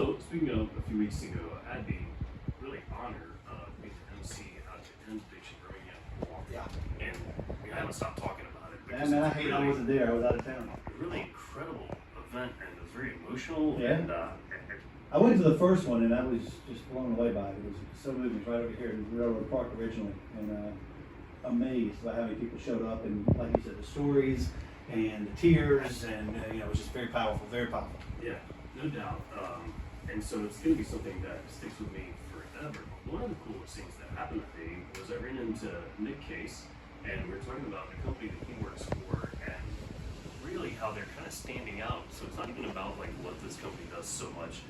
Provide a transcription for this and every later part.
So speaking of a few weeks ago, I had the really honor of being an MC out at Expedited, Birmingham. Yeah. And we haven't stopped talking about it. Yeah, man, I hate I wasn't there. I was out of town. A really incredible event, and it was very emotional. Yeah. And I went to the first one, and I was just blown away by it. It was SoberLiving right over here in Railroad Park originally, and amazed by how many people showed up, and like you said, the stories and the tears, and it was just very powerful, very powerful. yeah, no doubt. And so it's going to be something that sticks with me forever. One of the coolest things that happened to me was I ran into Nick Case, and we were talking about the company that he works for, and really how they're kind of standing out. So it's not even about like what this company does so much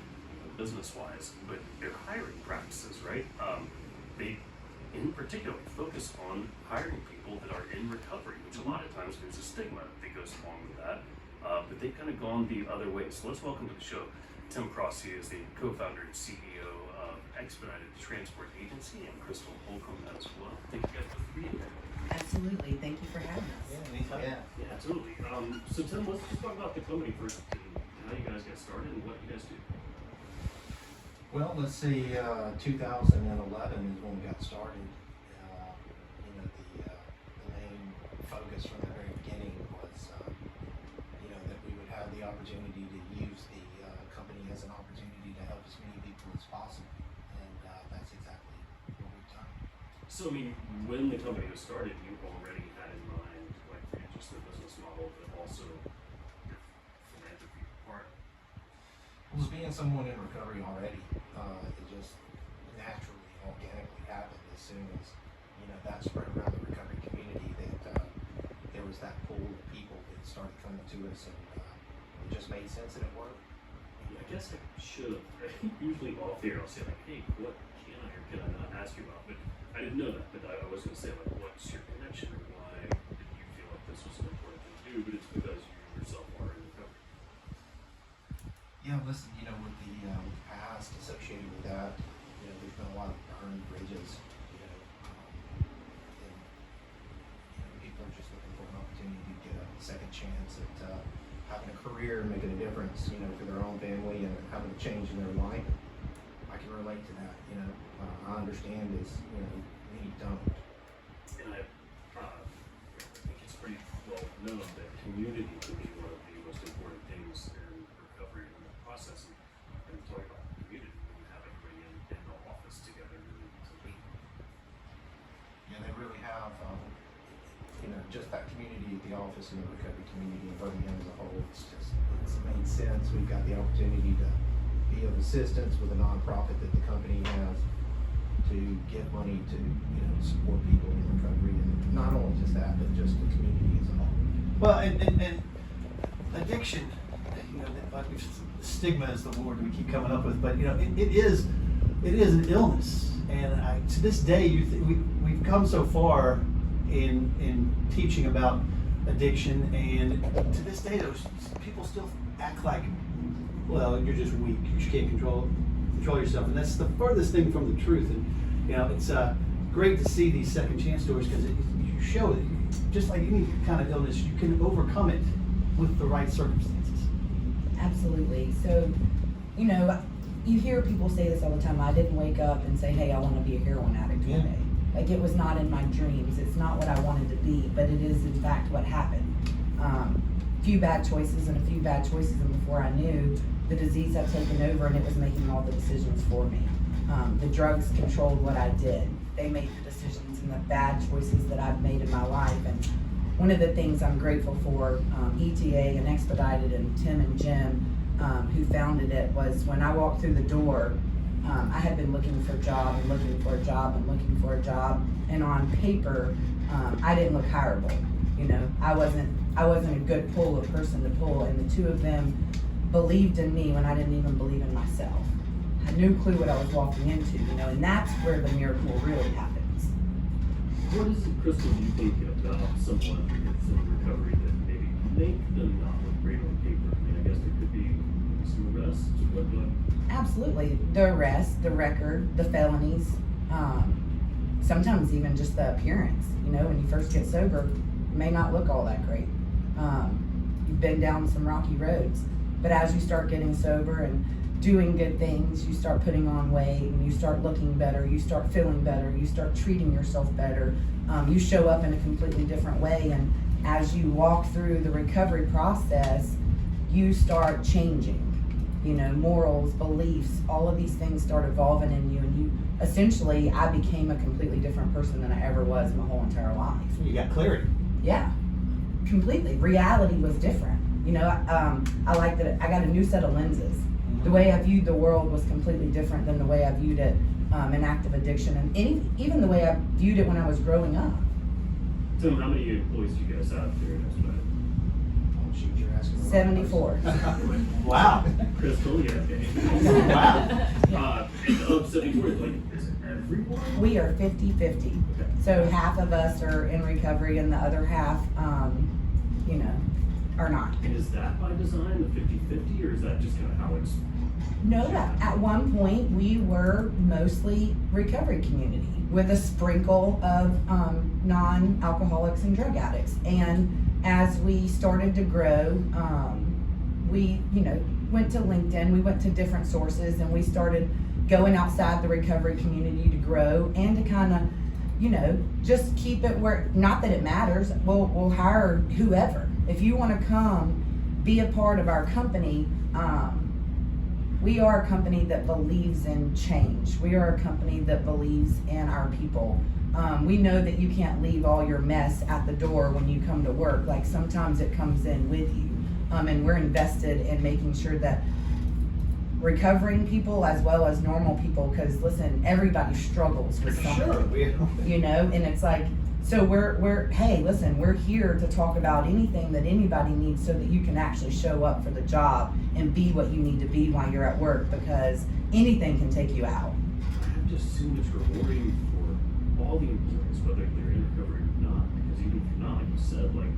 business-wise, but their hiring practices, right? They, in particular, focus on hiring people that are in recovery, which a lot of times there's a stigma that goes along with that. But they've kind of gone the other way. So let's welcome to the show Tim Cross. He is the co-founder and CEO of Expedited Transport Agency, and Crystal Holcomb as well. Thank you guys both for being here. Absolutely. Thank you for having us. Yeah, absolutely. So Tim, let's just talk about the company first, and how you guys got started and what you guys do. Well, let's see, 2011 is when we got started. The main focus from the very beginning was, that we would have the opportunity to use the company as an opportunity to help as many people as possible. And that's exactly what we've done. So, I mean, when the company was started, you already had in mind, like, just the business model, but also your philanthropy part. Well, as being someone in recovery already, it just naturally, organically happened as soon as, that spread around the recovery community, that there was that pool of people that started coming to us, and it just made sense and it worked. I guess I should have, usually off here, I'll say like, hey, what can I or can I not ask you about? But I didn't know that, but I was going to say, like, what's your connection, or why did you feel like this was an important thing to do? But it's because you yourself are in recovery. Yeah, listen, with the past associated with that, there's been a lot of burned bridges, and people are just looking for an opportunity to get a second chance at having a career, making a difference, for their own family and having a change in their life. I can relate to that, I understand this, many don't. And I think it's pretty well known that community can be one of the most important things in recovery and the process. And talking about community, when you have everybody in the office together to lead. Yeah, they really have, just that community at the office and the recovery community in Birmingham as a whole. It's made sense. We've got the opportunity to be of assistance with a nonprofit that the company has to give money to, support people in recovery, and not only just that, but just the community as a whole. Well, and addiction, stigma is the word we keep coming up with, but it is an illness, and to this day, we've come so far in teaching about addiction, and to this day, those people still act like, well, you're just weak, you can't control yourself, and that's the furthest thing from the truth. And it's great to see these second chance stories, because you show that just like any kind of illness, you can overcome it with the right circumstances. Absolutely. So, you hear people say this all the time. I didn't wake up and say, hey, I want to be a heroin addict one day. Like, it was not in my dreams. It's not what I wanted to be, but it is in fact what happened. A few bad choices, and before I knew, the disease had taken over, and it was making all the decisions for me. The drugs controlled what I did. They made the decisions and the bad choices that I've made in my life. And one of the things I'm grateful for, ETA and Expedited and Tim and Jim, who founded it, was when I walked through the door, I had been looking for a job and looking for a job and looking for a job, and on paper, I didn't look hireable. I wasn't a good pull of person to pull, and the two of them believed in me when I didn't even believe in myself. I had no clue what I was walking into, and that's where the miracle really happens. What is it, Crystal, do you think about someone that's in recovery that maybe make them not look great on paper? I mean, I guess there could be some arrests, Absolutely. The arrest, the record, the felonies, sometimes even just the appearance. When you first get sober, you may not look all that great. You've been down some rocky roads. But as you start getting sober and doing good things, you start putting on weight, and you start looking better, you start feeling better, you start treating yourself better. You show up in a completely different way, and as you walk through the recovery process, you start changing. You know, morals, beliefs, all of these things start evolving in you, and you essentially, I became a completely different person than I ever was my whole entire life. You got clarity. Yeah, completely. Reality was different. You know, I like that I got a new set of lenses. The way I viewed the world was completely different than the way I viewed it in active addiction, and even the way I viewed it when I was growing up. Tim, how many employees do you guys have here at Expedited? Oh, shoot, you're asking the wrong 74. Wow. Crystal, yeah, okay. Wow. Of 74, like, is it everyone? We are 50-50. So half of us are in recovery and the other half, you know, are not. And is that by design, the 50-50, or is that just kind of how it's? No, at one point we were mostly recovery community with a sprinkle of non-alcoholics and drug addicts. And as we started to grow, we, you know, went to LinkedIn, we went to different sources, and we started going outside the recovery community to grow and to kind of, you know, just keep it where, not that it matters, we'll hire whoever. If you want to come be a part of our company, we are a company that believes in change. We are a company that believes in our people. We know that you can't leave all your mess at the door when you come to work. Like, sometimes it comes in with you. And we're invested in making sure that recovering people as well as normal people, because listen, everybody struggles with something. Sure. You know, and it's like, so we're hey, listen, we're here to talk about anything that anybody needs so that you can actually show up for the job and be what you need to be while you're at work, because anything can take you out. I just assume it's rewarding for all the employees, whether they're in recovery or not, because even if you're not, like you said, like,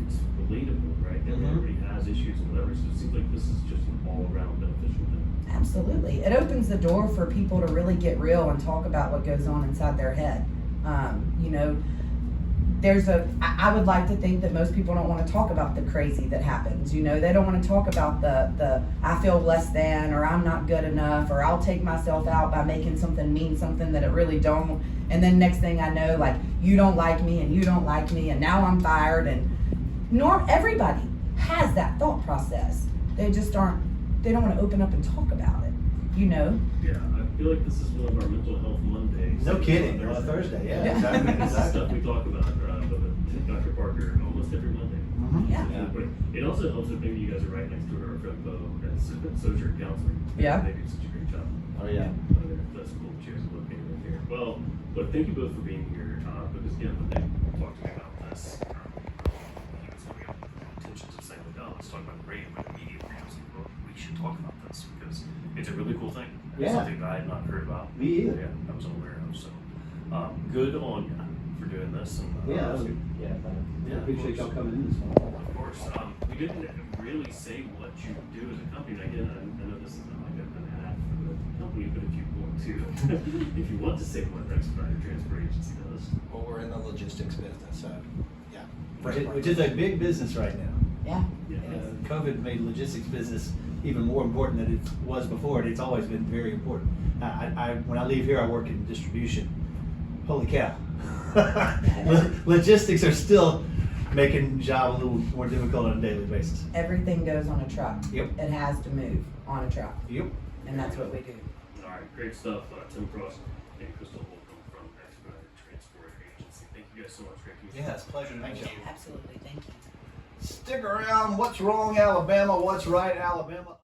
it's relatable, right? Everybody has issues and whatever, so it seems like this is just an all-around beneficial thing. Absolutely. It opens the door for people to really get real and talk about what goes on inside their head. You know, I would like to think that most people don't want to talk about the crazy that happens. You know, they don't want to talk about the I feel less than, or I'm not good enough, or I'll take myself out by making something mean something that it really don't. And then next thing I know, like, you don't like me and you don't like me and now I'm fired. And everybody has that thought process. They just they don't want to open up and talk about it, you know? Yeah, I feel like this is one of our mental health Mondays. No kidding. On a Thursday, yeah. Yeah. Exactly. This is Exactly. stuff we talk about with Dr. Parker almost every Monday. Yeah. But it also helps that maybe you guys are right next to our friend Bo as social counselor. Yeah. They do such a great job. Oh, yeah. That's cool. Cheers to located right here. Well, but thank you both for being here, because again, when they talked to me about this, he was going up with intentions of saying, like, oh, let's talk about the radio, but immediately I was like, well, we should talk about this because it's a really cool thing. It's Yeah. something that I had not heard about. Me either. Yeah, I was unaware of. So, good on you for doing this. And Yeah, that was, yeah. I appreciate y'all coming in this morning. of course, we didn't really say what you do as a company. And again, I know this is not like an ad for the company, but if you want to, if you want to say what Expedited Transfer Agency does. Well, we're in the logistics business, so, yeah. Which is a big business right now. Yeah. Yeah. COVID made logistics business even more important than it was before, and it's always been very important. When I leave here, I work in distribution. Holy cow. Logistics are still making the job a little more difficult on a daily basis. Everything goes on a truck. Yep. It has to move on a truck. Yep. And that's what we do. All right, great stuff. Tim Cross and Crystal Holcomb from Expedited Transport Agency. Thank you guys so much. Great to meet you. Yeah, it's a pleasure to meet you. Absolutely. Thank you. Stick around. What's wrong, Alabama? What's right, Alabama?